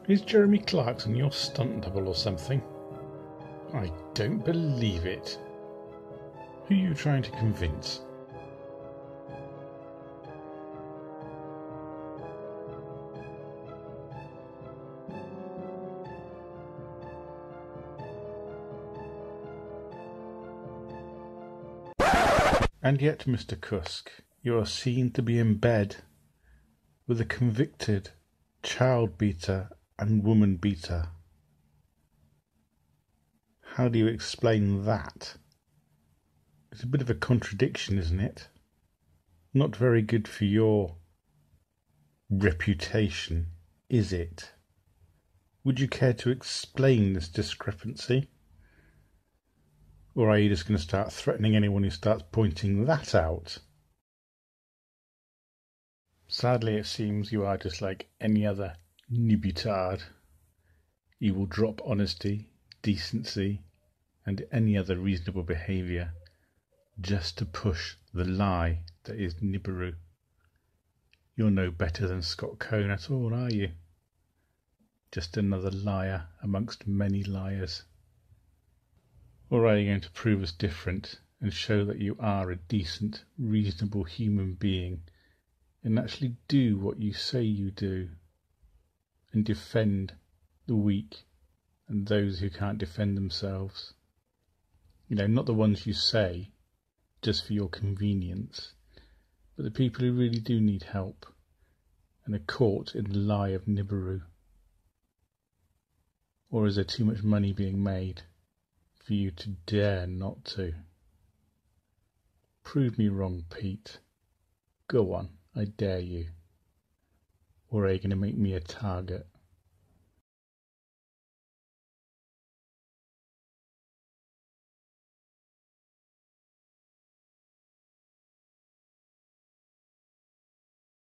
Is Jeremy Clarkson your stunt double or something? I don't believe it. Who are you trying to convince? And yet, Mr. Kusk, you are seen to be in bed with a convicted child beater and woman beater. How do you explain that? It's a bit of a contradiction, isn't it? Not very good for your reputation, is it? Would you care to explain this discrepancy? Or are you just going to start threatening anyone who starts pointing that out? Sadly, it seems you are just like any other nibbitard. You will drop honesty, decency, and any other reasonable behaviour just to push the lie that is Nibiru. You're no better than Scott Cohn at all, are you? Just another liar amongst many liars. Or are you going to prove us different and show that you are a decent, reasonable human being and actually do what you say you do and defend the weak and those who can't defend themselves? You know, not the ones you say just for your convenience, but the people who really do need help and are caught in the lie of Nibiru. Or is there too much money being made for you to dare not to? Prove me wrong, Pete. Go on, I dare you. Or are you going to make me a target?